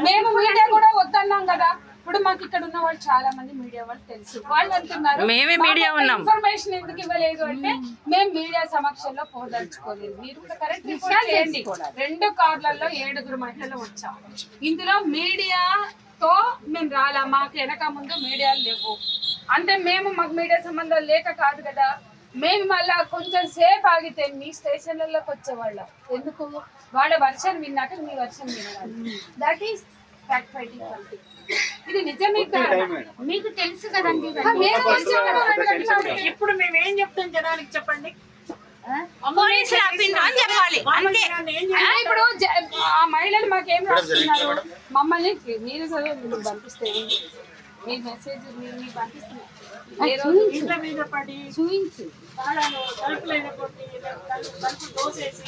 మేము మీడియా కూడా వద్దన్నాం కదా. ఇప్పుడు మాకు ఇక్కడ ఉన్న వాళ్ళు చాలా మంది మీడియా వాళ్ళు తెలుసు. వాళ్ళు అంటున్నారు మేమే మీడియా ఉన్నాం, ఇన్ఫర్మేషన్ ఎందుకు ఇవ్వలేదు అంటే మేము మీడియా సమక్షంలో పోదలుచుకోలేదు. మీరు కూడా కరెక్ట్ రిపోర్ట్ చేయండి. 2 కార్లలో 7 మహిళలు వచ్చాం. ఇందులో మీడియాతో మేము రాలా, మాకు వెనక ముందు మీడియాలు లేవు. అంటే మాకు మీడియా సంబంధాలు లేక కాదు కదా. మేము మళ్ళా కొంచెం సేపు ఆగితే మీ స్టేషన్లలోకి వచ్చేవాళ్ళం. ఎందుకు? వాళ్ళ వర్షన్ విన్నాక మీ వర్షన్ వినాలి. That is fact fighting committee. ఇది నిజమే మీకు తెలుసు కదండి. ఇప్పుడు మేమేం చెప్తాం జనానికి చెప్పండి? ఇప్పుడు ఆ మహిళలు మాకేం రాస్తున్నారు? మమ్మల్ని మీరు పంపిస్తే మీ మెసేజ్ మీకు పంపిస్తున్నారు. ఇంట్లో మీద పడి చూపించి తలుపులైన కొట్టి తలుపు దోసేసి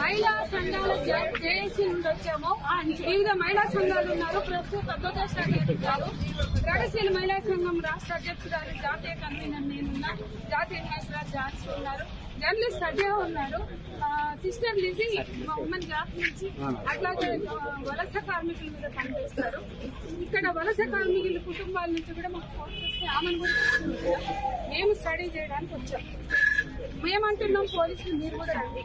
మహిళా సంఘాల జేఏసీ నుండి వచ్చాము. వివిధ మహిళా సంఘాలు ఉన్నారు. ప్రస్తుత ప్రగతిశీల మహిళా సంఘం రాష్ట్ర అధ్యక్షురాలు జాతీయ కన్వీనర్ నేనున్నా, జాతీయ నాయకురాలు జాన్సీ ఉన్నారు, జర్నలిస్ట్ సజీవ ఉన్నారు, సిస్టర్ లిజీ మా ఉమెన్ జాతి నుంచి, అట్లాగే వలస కార్మికుల మీద పనిచేస్తారు. ఇక్కడ వలస కార్మికుల కుటుంబాల నుంచి కూడా మాకు ఫోన్ చేస్తే ఆమెను కూడా మేము స్టడీ చేయడానికి వచ్చాం. మేమంటున్నాం పోలీసులు మీరు కూడా రండి.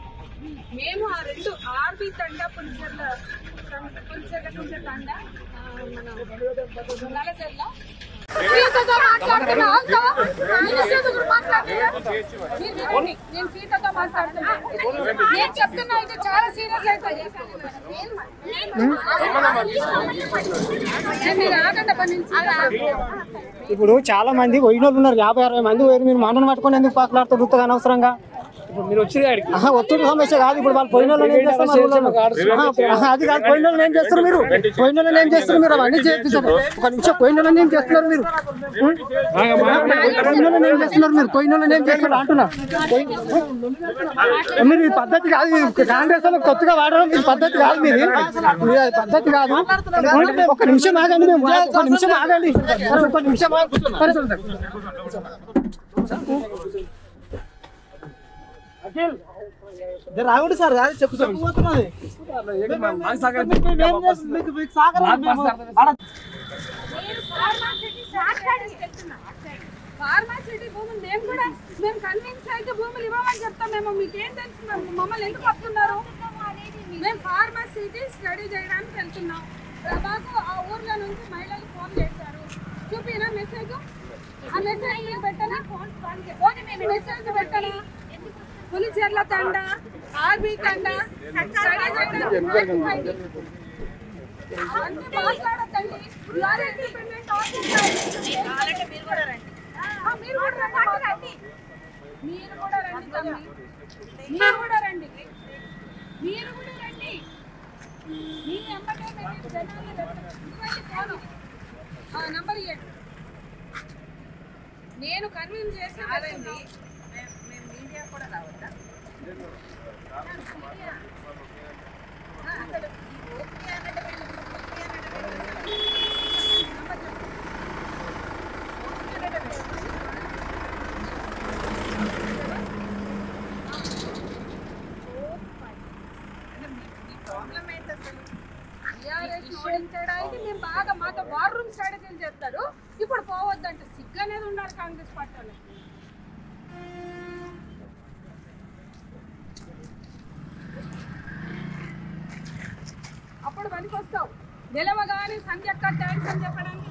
మేము ఆ 2 ఆర్బీ తండా పులిచెర్ల తండా మన నలజర్ల నేను సీతతో మాట్లాడుతున్నాను. నేను చెప్తున్నా ఇది చాలా సీరియస్ అవుతుంది. ఇప్పుడు చాలా మంది పోయిన వాళ్ళు ఉన్నారు, 50-60 మంది పోయి మీరు మాటను పట్టుకొని ఎందుకు పాకులాడుతూ గుర్తుగా అనవసరంగా ఒత్తిడి సమస్య కాదు. ఇప్పుడు వాళ్ళు పోయిన వాళ్ళని ఏం చేస్తారు? అది కాదు, పోయిన వాళ్ళని ఏం చేస్తారు మీరు? పోయిన వాళ్ళని ఏం చేస్తారు మీరు? అవన్నీ చేస్తారు. ఒక నిమిషం, పోయిన వాళ్ళని ఏం చేస్తున్నారు మీరు? పోయిన వాళ్ళని ఏం చేస్తున్నారు మీరు? పోయిన వాళ్ళని ఏం చేస్తున్నారు అంటున్నా. మీరు ఈ పద్ధతి కాదు. కాంగ్రెస్ వాళ్ళకి కొత్తగా వాడడం ఈ పద్ధతి కాదు. మీది పద్ధతి కాదు. ఒక నిమిషం ఆగండి, మేము ఒక నిమిషం ఆగండి, ఒక నిమిషం రావుడు సార్ చెప్పు చెప్పుతున్నది. ఫార్మాసిటీ భూములు మేము కన్విన్స్ అయితే భూములు ఇవ్వమని చెప్తాం. మేము మీకేం తెలుసు? మమ్మల్ని ఎందుకు వస్తున్నారు? మేము ఫార్మాసిటీ స్టడీ చేయడానికి వెళ్తున్నాం. ప్రభాకు ఆ ఊర్లో నుంచి మహిళలు ఫోన్ చేశారు. చూపినా మెసేజ్? ఆ మెసేజ్ పెట్టనా? మెసేజ్ పెట్టనా? పులిచెర్ల తండ, ఆర్బీ తండ మాట్లాడద్దండి. మీరు కూడా రండి. మీ అమ్మకే నంబర్ ఇవ్వండి. నేను కన్విన్స్ చేస్తానండి. మీడియా కూడా రావద్దా? అసలు ప్రాబ్లం ఏంటి? అసలు టీఆర్ఎస్ ఓడించడానికి మేము బాగా మాతో వార్ రూమ్ స్ట్రాటజీలు చేస్తారు. ఇప్పుడు పోవద్దంటే సిగ్గు అనేది ఉండాలి కాంగ్రెస్ పార్టీలో. అప్పుడు పనికి వస్తావు. గెలవగానే సంధ్యక్క థ్యాంక్స్ అని చెప్పడానికి